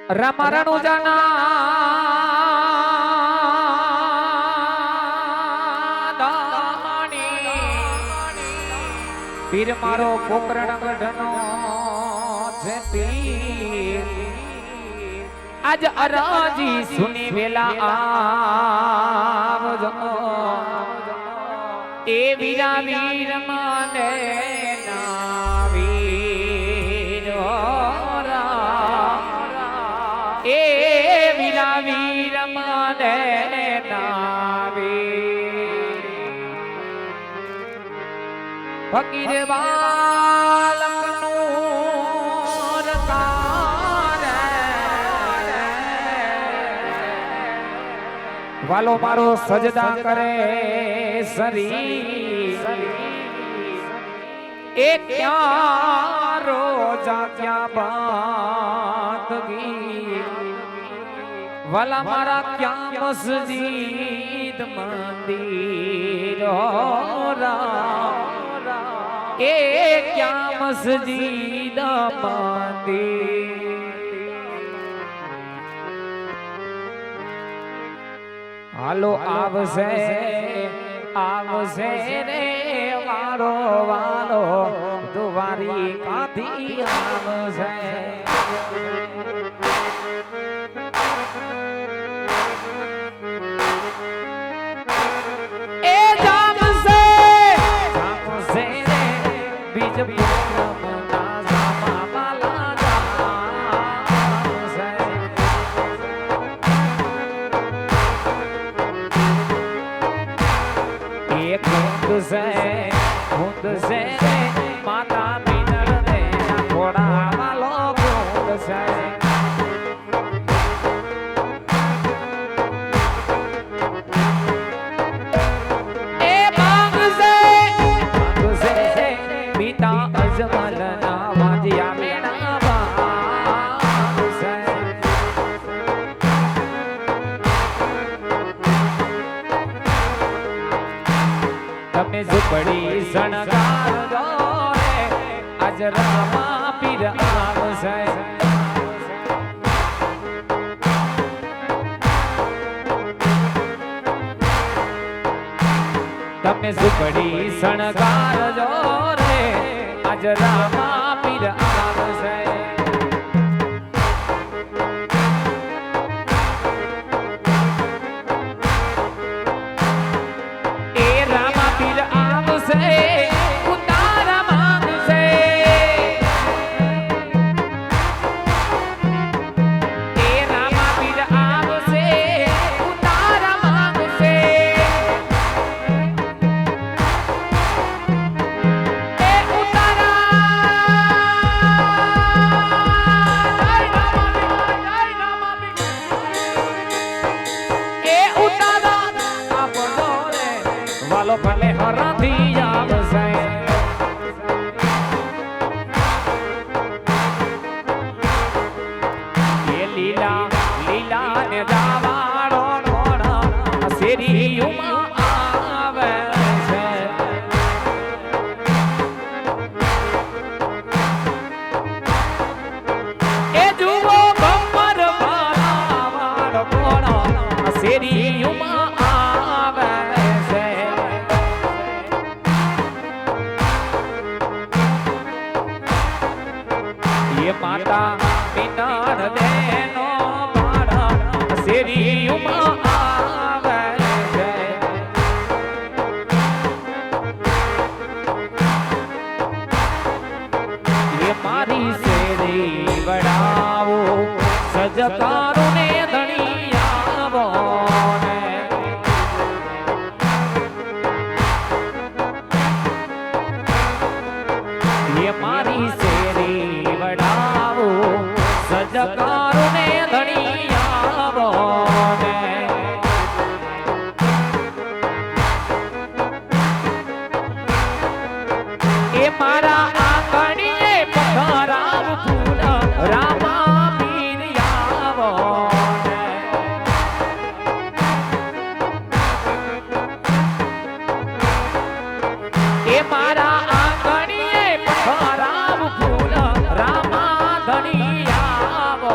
રામારાણુ જાના દાણી પીર મારો પોકરણ ગઢનો છે પીર આજ અરાજી સુની વેલા આવજો એ વીરા વીર મને વીર મને ફકીર બાલકનું વાલો મારો સજદા કરે સરી એ ક્યાં રોજા ક્યાં બાંદગી વાલા મારા ક્યાં મસ્જિદ મંદિર એ ક્યાં મસ્જિદ મંદિર હાલો આવશે આવશે રે વારો વાલો દુવારી કાથી આવશે એ જામશે જામશે રે બીજ પૂનમના સામાવાલા જામશે એક હુંદ છે રે માતા પિતર રે ઘોડા વાલો ગુંદ છે અજમલના વાજિયા મેણા બાંધશે તમે ઝૂંપડી શણગારજો રે આજ રામા પીર આવશે તમે ઝૂંપડી શણગારજો રે આજ રામા પીર આવશે એ રામા પીર આવશે ઉતારા માંગશે એ રામા પીર આવશે ઉતારા માંગશે વાલો ભલે હરાથી આવશે એ લીલા લીલા ને દાવાળો નોણા શેરીયુમાં આવે છે એ જુઓ બમ્બર વાળો નોણા શેરીયુમાં આવે છે એ માતા પિતર દેનો બાળક શેરીયુમાં આવે છે એ મારી શેરી વડાવો સજકારો ને ધણી આવો ને એ મારી શેરી વડાવો સજકારો ને ધણી આવો ને એ મારા આંગણીએ પધરાવ ફૂલ રામા પીર આવો ને એ મારા આંગણીએ પધરાવ ફૂલ રામા ધણી આવો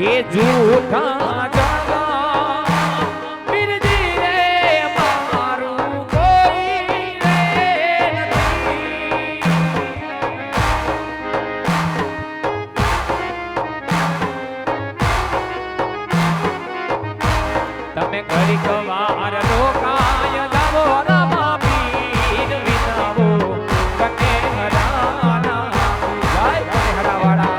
ये झूठा जगा बिरजी रे मारू कोई रे नहीं। तमे घड़ी कवार लोकाय जावो रमा पीर विनावो कने हराना जय कने हरावाड़ा।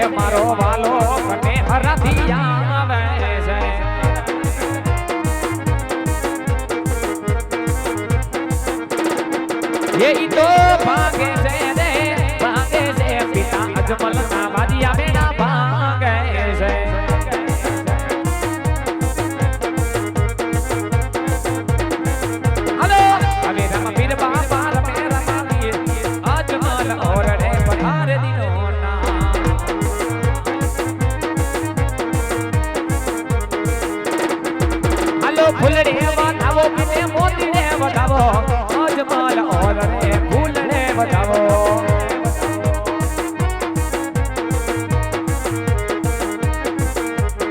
मारो वालो कने हरदिया वैसे ये तो भागे से पिता अजमल ना बाजिया बेना भागे से। हेलो अबे रम पीर बाबा मेरा मामी अजमल और रे पधारे दिनो ना। फुलड़े बतावो किने मोती रे बतावो अजमल और रे फुलड़े बतावो।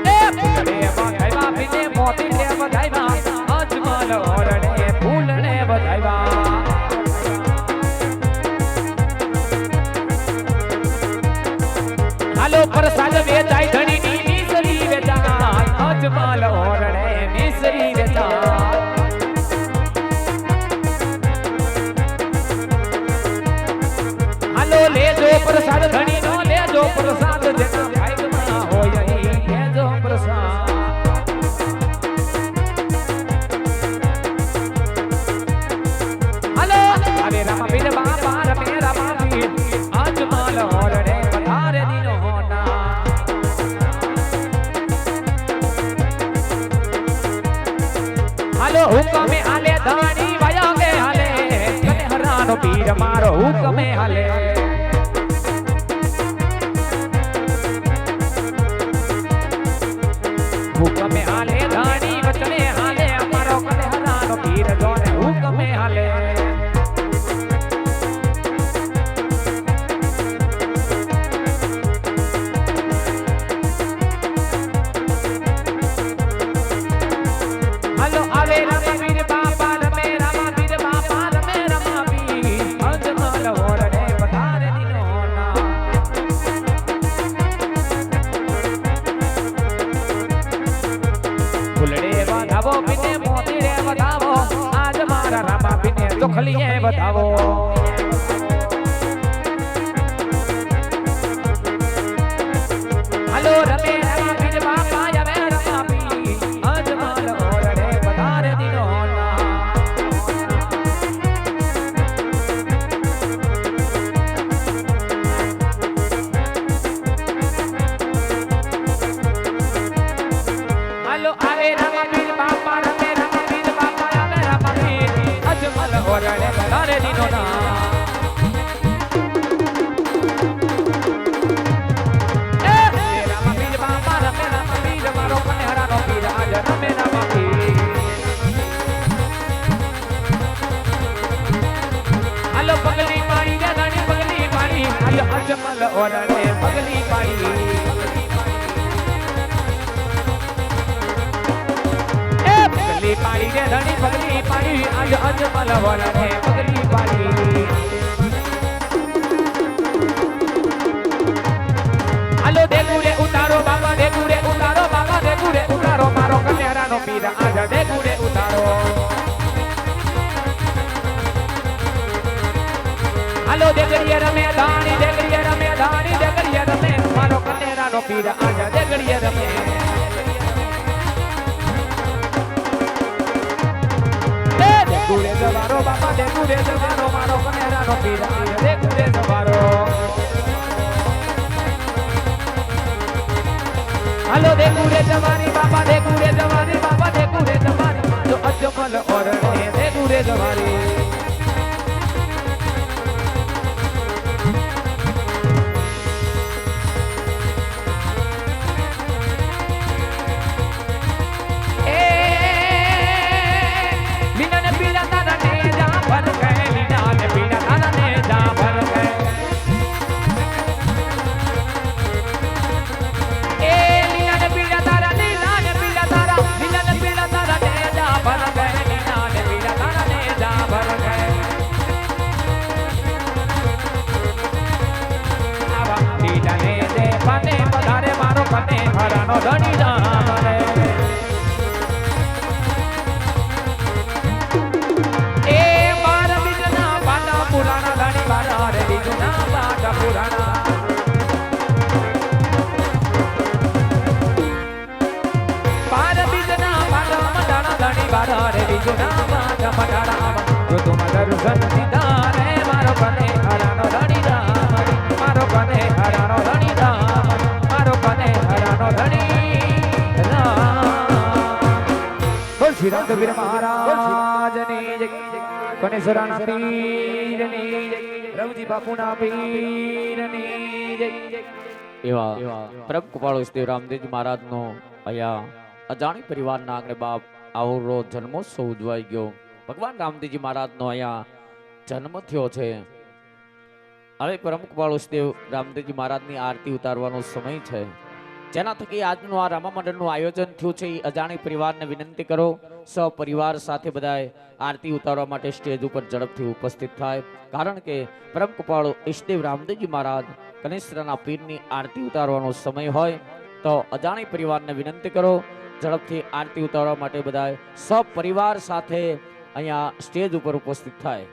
ए फुलड़े बताइबा किने मोती रे बताइबा अजमल और रे फुलड़े बताइबा। हालो प्रसाद वेचाई धनी नी मिसरी वेचाई अजमल और रे मिसरी वेचाई। हालो ले जो प्रसाद धनी नो ले जो प्रसाद जेना भाई ना होय ले जो प्रसाद। हालो अरे राम बिन बाबा रे राम बिन अजमल और रे पधारे दिनो होना। हालो हुक्मे आले धानी वया के हाले कने हरानो पीर मारो हुक्मे हाले। हुक्मे आले धानी वचने हाले मारो कने हरानो पीर जोने हुक्मे हाले। हेलो आवे रामा पीर बाबा रे रामा पीर बाबा रे रामा पीर अजमल और रे पधारे दिनो ना। फुलड़े बतावो बिने मोती रे बतावो आज मारा रामा बिने चोखलिए बतावो। हेलो रमे रामा पीर बाबा या वे रामा पीर अजमल और रे पधारे दिनो ना। हेलो आवे रामा पीर बाबा रे रामा पीर बाबा या वे रामा पीर अजमल और रे पधारे दिनो ना। हेलो पगली पाड़ी रे धनी पगली पाड़ी हेलो अजमल और रे पगली पाड़ी। ए पगली पाड़ी रे धनी पगली पाड़ी आज अजमल और रे पगली पाड़ी। हेलो देखुरे उतारो बाबा देखुरे उतारो बाबा देखुरे उतारो मारो कन्यारा नो पीर आज देखुरे उतारो। हेलो देखड़िए रमे धानी मारो कन्यारा नो पीर आज देखड़िए रमे। देखुरे जवारो बाबा देखुरे जवारो मारो कन्यारा नो पीर आज देखुरे जवारो। हेलो देखुरे जवानी बाबा देखुरे जवानी बाबा देखुरे जवानी जो अजमल और रे देखुरे जवानी। હરાનો ધણી રામ રે એ બાર બીજના બાટા પુરાણા ધણી બારા રે બીજના બાટા પુરાણા બાર બીજના બાટા મડાણા ધણી બારા રે બીજના બાટા મડાણા જો તુમ દર્શન દીધા રે મારો કને હરાનો ધણી રામ મારો કને હરાનો ધણી રામ મારો કને હરાનો ધણી રામ બોલ શ્રી રામદેવ મહારાજની જય કનેશ્વરના પીરની જય રવજી બાપુના પીરની જય એવા પરમ કૃપાળુ શ્રી રામદેવજી મહારાજનો અહીંયા અજાણી પરિવારના આંગણે બાપ આવરો જન્મોત્સવ ઉજવાઈ ગયો. ભગવાન રામદેવજી મહારાજનો અહીંયા જન્મ થયો છે. હવે પરમ કૃપાળુ શ્રી રામદેવજી મહારાજની આરતી ઉતારવાનો સમય છે. જેના થકી આજનું આ રામા મંડળનું આયોજન થયું છે. એ અજાણી પરિવારને વિનંતી કરો સપરિવાર સાથે બધાએ આરતી ઉતારવા માટે સ્ટેજ ઉપર ઝડપથી ઉપસ્થિત થાય. કારણ કે પરમ કૃપાળુ ઈષ્ટદેવ રામદેવજી મહારાજ કનેશ્વરના પીરની આરતી ઉતારવાનો સમય હોય તો અજાણી પરિવારને વિનંતી કરો ઝડપથી આરતી ઉતારવા માટે બધાએ સપરિવાર સાથે અહીંયા સ્ટેજ ઉપર ઉપસ્થિત થાય.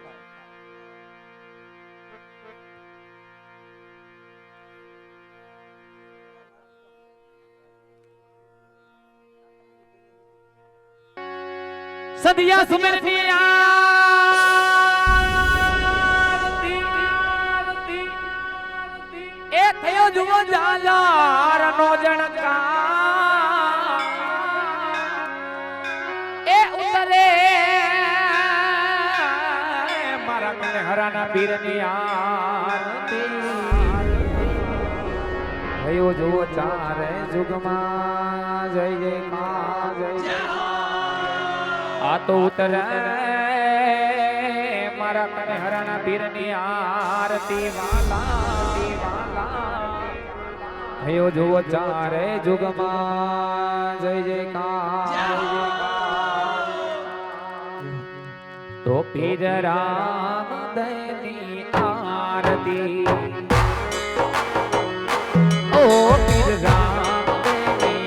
સદિયા સુમેરની આરતી એ થયો જુઓ જાલારનો જણકાર એ ઉતરે મારા કને હરાના પીરની આરતી થયો જુઓ ચારે જુગમાં જય જય મા જય આ તો ઉતરે મારા કને હરાના પીરની આરતી વાલા થયો જુઓ ચારે જુગમાં જય જયકાર તો પીર રામ દયની આરતી ઓ પીર